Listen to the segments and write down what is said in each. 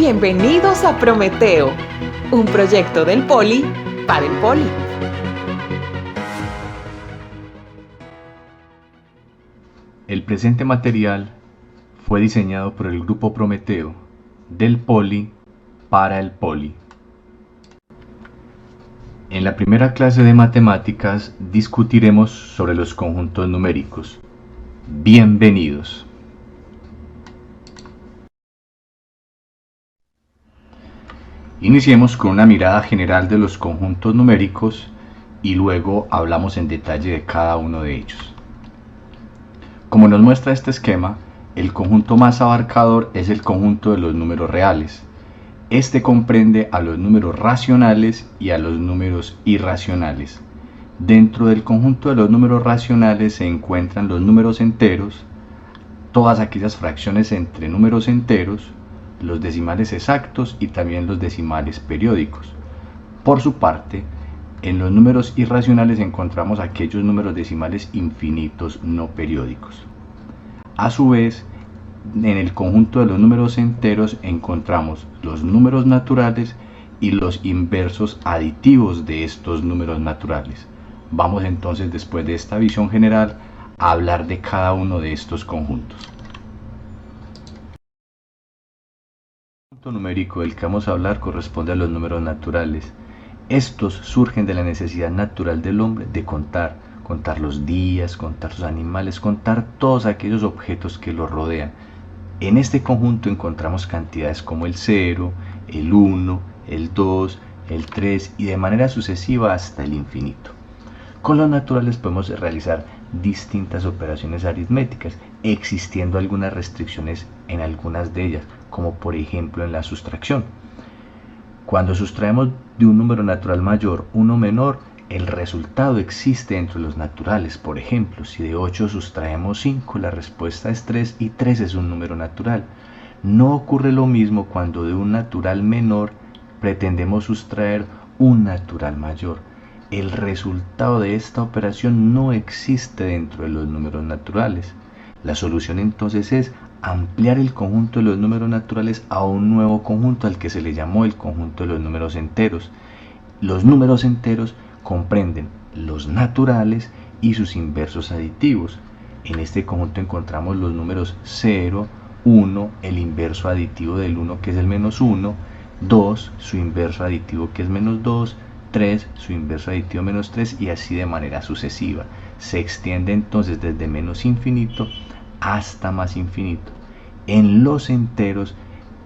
Bienvenidos a Prometeo, un proyecto del Poli para el Poli. El presente material fue diseñado por el Grupo Prometeo del Poli para el Poli. En la primera clase de matemáticas discutiremos sobre los conjuntos numéricos. Bienvenidos. Iniciemos con una mirada general de los conjuntos numéricos y luego hablamos en detalle de cada uno de ellos. Como nos muestra este esquema, el conjunto más abarcador es el conjunto de los números reales. Este comprende a los números racionales y a los números irracionales. Dentro del conjunto de los números racionales se encuentran los números enteros, todas aquellas fracciones entre números enteros, los decimales exactos y también los decimales periódicos. Por su parte, en los números irracionales encontramos aquellos números decimales infinitos no periódicos. A su vez, en el conjunto de los números enteros encontramos los números naturales y los inversos aditivos de estos números naturales. Vamos entonces, después de esta visión general, a hablar de cada uno de estos conjuntos. El conjunto numérico del que vamos a hablar corresponde a los números naturales. Estos surgen de la necesidad natural del hombre de contar los días, contar sus animales, contar todos aquellos objetos que lo rodean. En este conjunto encontramos cantidades como el 0, el 1, el 2, el 3 y de manera sucesiva hasta el infinito. Con los naturales podemos realizar distintas operaciones aritméticas, existiendo algunas restricciones en algunas de ellas, como por ejemplo en la sustracción. Cuando sustraemos de un número natural mayor uno menor, el resultado existe entre los naturales. Por ejemplo, si de 8 sustraemos 5, la respuesta es 3 y 3 es un número natural. No ocurre lo mismo cuando de un natural menor pretendemos sustraer un natural mayor. El resultado de esta operación no existe dentro de los números naturales. La solución entonces es ampliar el conjunto de los números naturales a un nuevo conjunto al que se le llamó el conjunto de los números enteros. Los números enteros comprenden los naturales y sus inversos aditivos. En este conjunto encontramos los números 0, 1, el inverso aditivo del 1 que es el menos 1, 2, su inverso aditivo que es menos 2, 3, su inverso aditivo menos 3 y así de manera sucesiva. Se extiende entonces desde menos infinito hasta más infinito. En los enteros,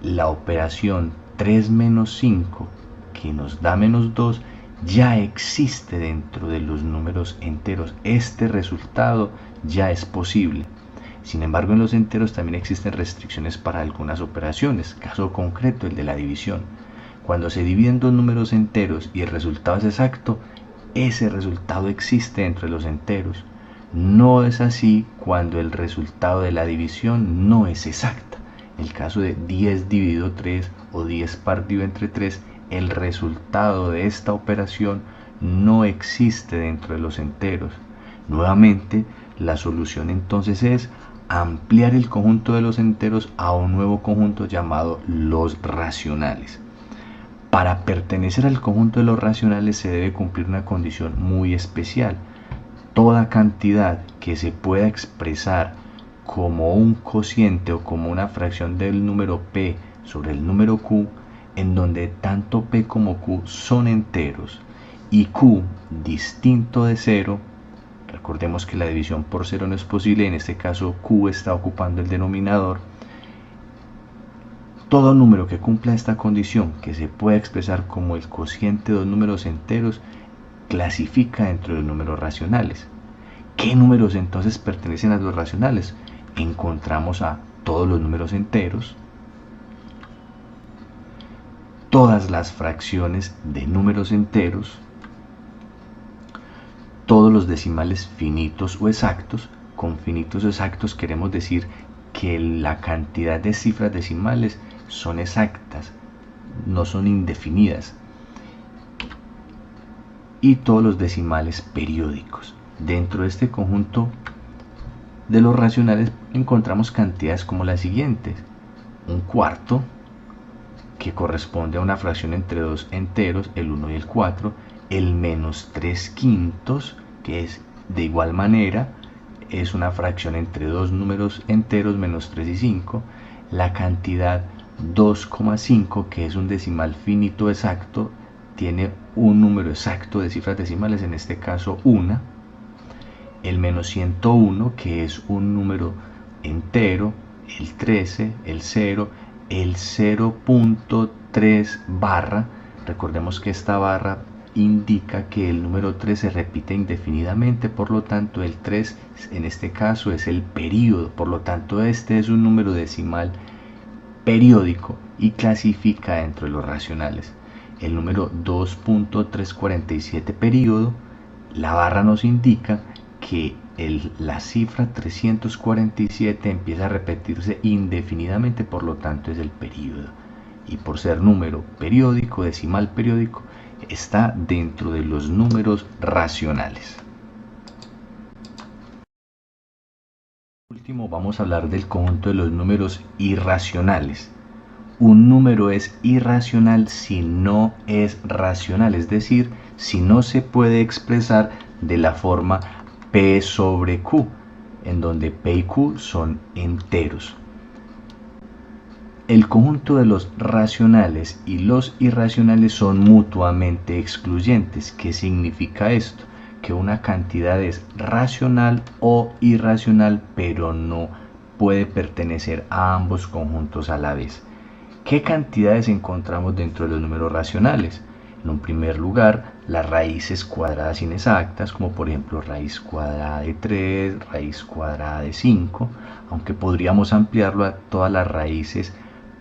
la operación 3 menos 5, que nos da menos 2, ya existe dentro de los números enteros. Este resultado ya es posible. Sin embargo, en los enteros también existen restricciones para algunas operaciones. Caso concreto, el de la división. Cuando se dividen dos números enteros y el resultado es exacto, ese resultado existe dentro de los enteros. No es así cuando el resultado de la división no es exacta. En el caso de 10 dividido 3 o 10 partido entre 3, el resultado de esta operación no existe dentro de los enteros. Nuevamente, la solución entonces es ampliar el conjunto de los enteros a un nuevo conjunto llamado los racionales. Para pertenecer al conjunto de los racionales se debe cumplir una condición muy especial. Toda cantidad que se pueda expresar como un cociente o como una fracción del número p sobre el número q, en donde tanto p como q son enteros y q distinto de 0, recordemos que la división por 0 no es posible, en este caso q está ocupando el denominador. Todo número que cumpla esta condición, que se pueda expresar como el cociente de dos números enteros, clasifica dentro de los números racionales. ¿Qué números entonces pertenecen a los racionales? Encontramos a todos los números enteros, todas las fracciones de números enteros, todos los decimales finitos o exactos. Con finitos o exactos queremos decir que la cantidad de cifras decimales son exactas, no son indefinidas. Y todos los decimales periódicos. Dentro de este conjunto de los racionales encontramos cantidades como las siguientes: un cuarto, que corresponde a una fracción entre dos enteros, el 1 y el 4, el menos 3 quintos, que es de igual manera, es una fracción entre dos números enteros, menos 3 y 5, la cantidad 2,5, que es un decimal finito exacto, tiene un número exacto de cifras decimales, en este caso 1, el menos 101, que es un número entero, el 13, el 0, el 0.3 barra. Recordemos que esta barra indica que el número 3 se repite indefinidamente, por lo tanto el 3 en este caso es el período, por lo tanto este es un número decimal periódico y clasifica dentro de los racionales. El número 2.347 período, la barra nos indica que la cifra 347 empieza a repetirse indefinidamente, por lo tanto es el período, y por ser número periódico, decimal periódico, está dentro de los números racionales. Por último, vamos a hablar del conjunto de los números irracionales. Un número es irracional si no es racional, es decir, si no se puede expresar de la forma P sobre Q, en donde P y Q son enteros. El conjunto de los racionales y los irracionales son mutuamente excluyentes. ¿Qué significa esto? Que una cantidad es racional o irracional, pero no puede pertenecer a ambos conjuntos a la vez. ¿Qué cantidades encontramos dentro de los números racionales? En un primer lugar, las raíces cuadradas inexactas, como por ejemplo raíz cuadrada de 3, raíz cuadrada de 5, aunque podríamos ampliarlo a todas las raíces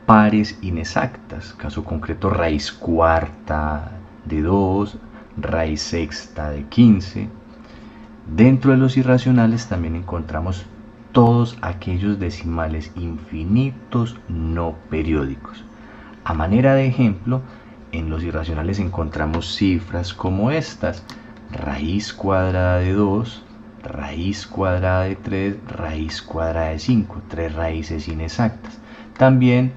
pares inexactas, caso concreto raíz cuarta de 2, raíz sexta de 15. Dentro de los irracionales también encontramos todos aquellos decimales infinitos no periódicos. A manera de ejemplo, en los irracionales encontramos cifras como estas: raíz cuadrada de 2, raíz cuadrada de 3, raíz cuadrada de 5, tres raíces inexactas. También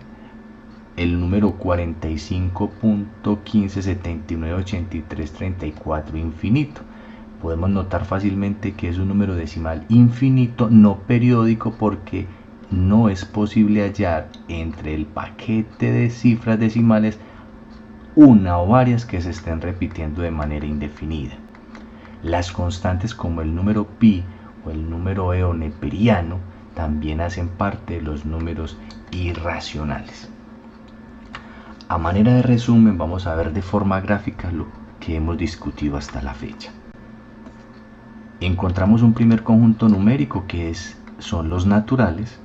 el número 45.15798334 infinito. Podemos notar fácilmente que es un número decimal infinito no periódico, porque no es posible hallar entre el paquete de cifras decimales una o varias que se estén repitiendo de manera indefinida. Las constantes como el número pi o el número eoneperiano también hacen parte de los números irracionales. A manera de resumen, vamos a ver de forma gráfica lo que hemos discutido hasta la fecha. Encontramos un primer conjunto numérico que son los naturales.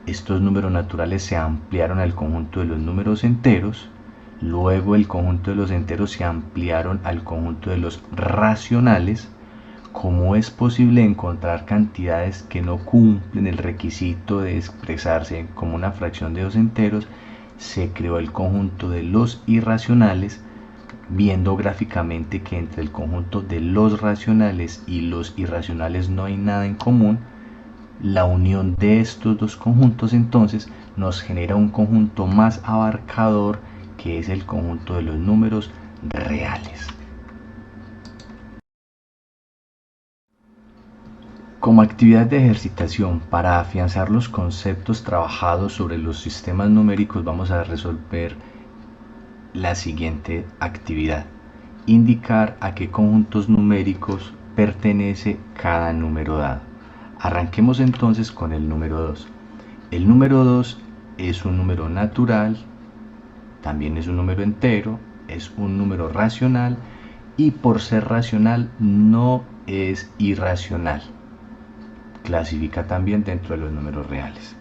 Estos números naturales se ampliaron al conjunto de los números enteros. Luego el conjunto de los enteros se ampliaron al conjunto de los racionales. ¿Cómo es posible encontrar cantidades que no cumplen el requisito de expresarse como una fracción de dos enteros? Se creó el conjunto de los irracionales, viendo gráficamente que entre el conjunto de los racionales y los irracionales no hay nada en común. La unión de estos dos conjuntos entonces nos genera un conjunto más abarcador, que es el conjunto de los números reales. Como actividad de ejercitación para afianzar los conceptos trabajados sobre los sistemas numéricos, vamos a resolver la siguiente actividad: indicar a qué conjuntos numéricos pertenece cada número dado. Arranquemos entonces con el número 2. El número 2 es un número natural, también es un número entero, es un número racional, y por ser racional no es irracional. Clasifica también dentro de los números reales.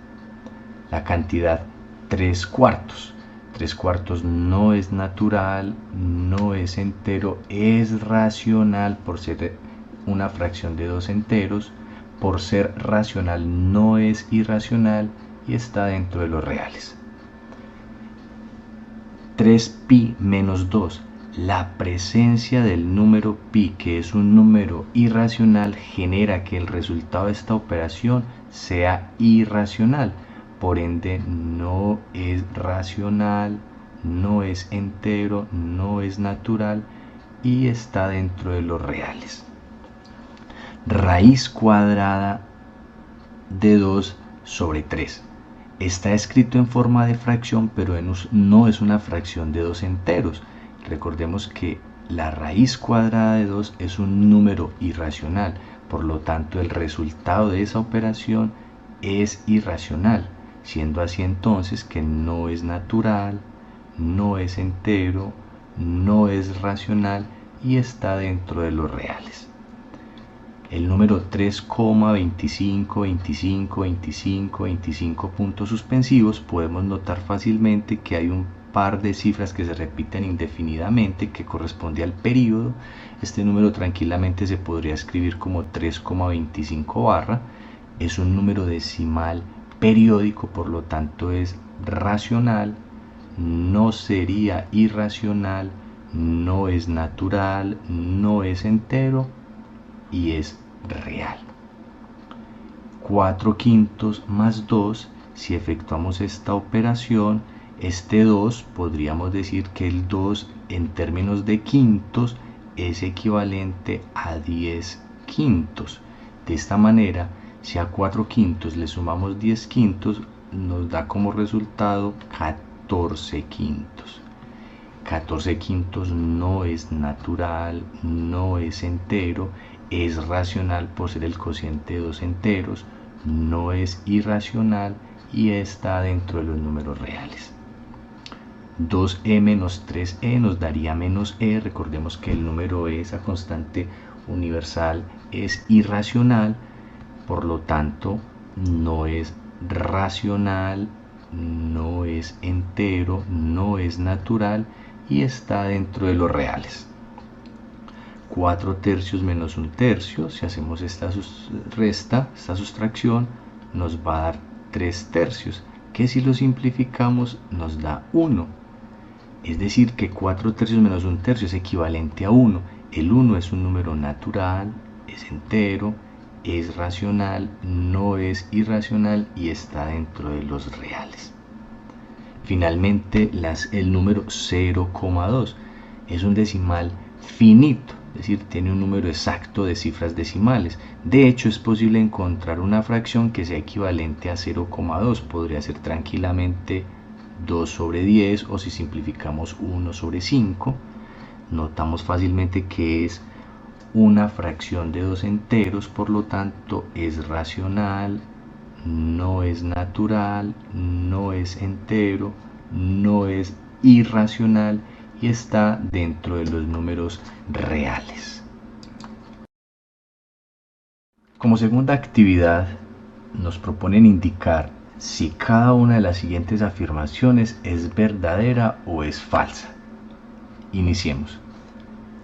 La cantidad 3/4. 3/4 no es natural, no es entero, es racional por ser una fracción de dos enteros. Por ser racional no es irracional y está dentro de los reales. 3pi menos 2. La presencia del número pi, que es un número irracional, genera que el resultado de esta operación sea irracional. Por ende, no es racional, no es entero, no es natural y está dentro de los reales. Raíz cuadrada de 2 sobre 3. Está escrito en forma de fracción, pero no es una fracción de dos enteros. Recordemos que la raíz cuadrada de 2 es un número irracional, por lo tanto el resultado de esa operación es irracional, siendo así entonces que no es natural, no es entero, no es racional y está dentro de los reales. El número 3,25 puntos suspensivos, podemos notar fácilmente que hay un par de cifras que se repiten indefinidamente que corresponde al período. Este número tranquilamente se podría escribir como 3,25 barra. Es un número decimal periódico, por lo tanto es racional, no sería irracional, no es natural, no es entero y es real. 4/5 más 2, si efectuamos esta operación, este 2 podríamos decir que el 2 en términos de quintos es equivalente a 10/5. De esta manera, si a 4/5 le sumamos 10/5, nos da como resultado 14/5. 14/5 no es natural, no es entero, es racional por ser el cociente de dos enteros, no es irracional y está dentro de los números reales. 2e menos 3e nos daría menos e. Recordemos que el número e, esa constante universal, es irracional, por lo tanto no es racional, no es entero, no es natural y está dentro de los reales. 4/3 menos 1/3, si hacemos esta sustracción, nos va a dar 3/3, que si lo simplificamos nos da 1. Es decir que 4/3 menos 1/3 es equivalente a 1. El 1 es un número natural, es entero, es racional, no es irracional y está dentro de los reales. Finalmente, el número 0,2 es un decimal finito, es decir, tiene un número exacto de cifras decimales. De hecho, es posible encontrar una fracción que sea equivalente a 0,2. Podría ser tranquilamente 2 sobre 10 o si simplificamos 1 sobre 5. Notamos fácilmente que es una fracción de dos enteros, por lo tanto es racional, no es natural, no es entero, no es irracional y está dentro de los números reales. Como segunda actividad, nos proponen indicar si cada una de las siguientes afirmaciones es verdadera o es falsa. Iniciemos.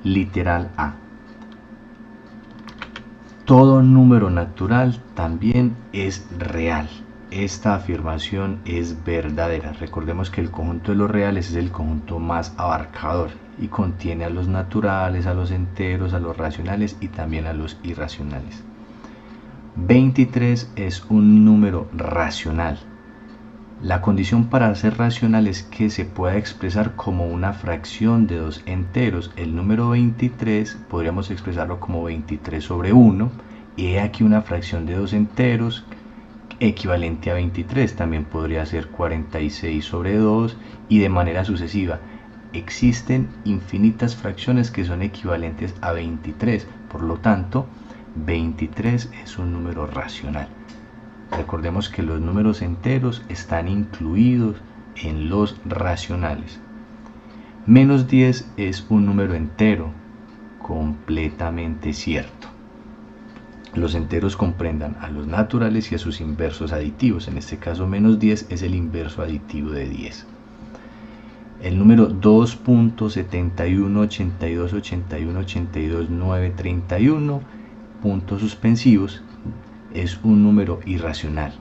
Literal A. Todo número natural también es real. Esta afirmación es verdadera. Recordemos que el conjunto de los reales es el conjunto más abarcador y contiene a los naturales, a los enteros, a los racionales y también a los irracionales. 23 es un número racional. La condición para ser racional es que se pueda expresar como una fracción de dos enteros. El número 23 podríamos expresarlo como 23 sobre 1. Y he aquí una fracción de dos enteros equivalente a 23. También podría ser 46 sobre 2 y de manera sucesiva. Existen infinitas fracciones que son equivalentes a 23. Por lo tanto, 23 es un número racional. Recordemos que los números enteros están incluidos en los racionales. Menos 10 es un número entero, completamente cierto. Los enteros comprendan a los naturales y a sus inversos aditivos. En este caso, menos 10 es el inverso aditivo de 10. El número 2.7182828931 puntos suspensivos es un número irracional.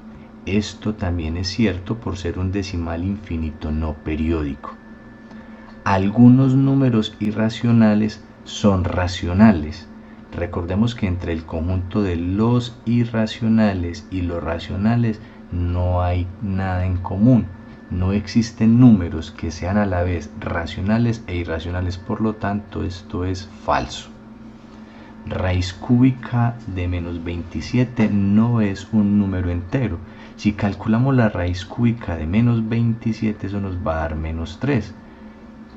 Esto también es cierto por ser un decimal infinito no periódico. Algunos números irracionales son racionales. Recordemos que entre el conjunto de los irracionales y los racionales no hay nada en común. No existen números que sean a la vez racionales e irracionales, por lo tanto esto es falso. Raíz cúbica de menos 27 no es un número entero. Si calculamos la raíz cúbica de menos 27, eso nos va a dar menos 3.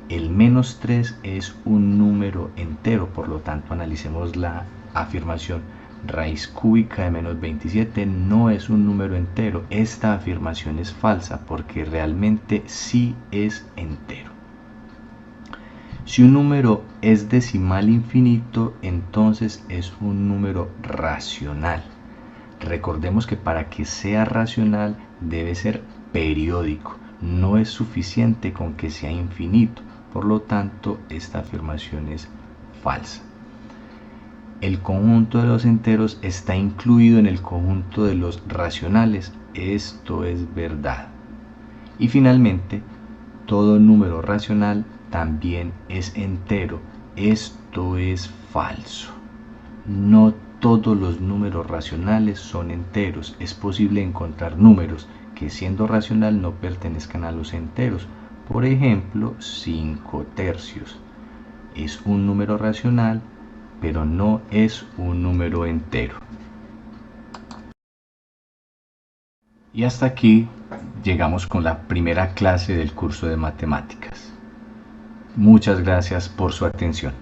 El menos 3 es un número entero, por lo tanto analicemos la afirmación. Raíz cúbica de menos 27 no es un número entero. Esta afirmación es falsa porque realmente sí es entero. Si un número es decimal infinito, entonces es un número racional. Recordemos que para que sea racional debe ser periódico. No es suficiente con que sea infinito. Por lo tanto, esta afirmación es falsa. El conjunto de los enteros está incluido en el conjunto de los racionales. Esto es verdad. Y finalmente, todo número racional también es entero. Esto es falso. No todos los números racionales son enteros. Es posible encontrar números que siendo racional no pertenezcan a los enteros. Por ejemplo, 5 tercios. Es un número racional, pero no es un número entero. Y hasta aquí llegamos con la primera clase del curso de matemáticas. Muchas gracias por su atención.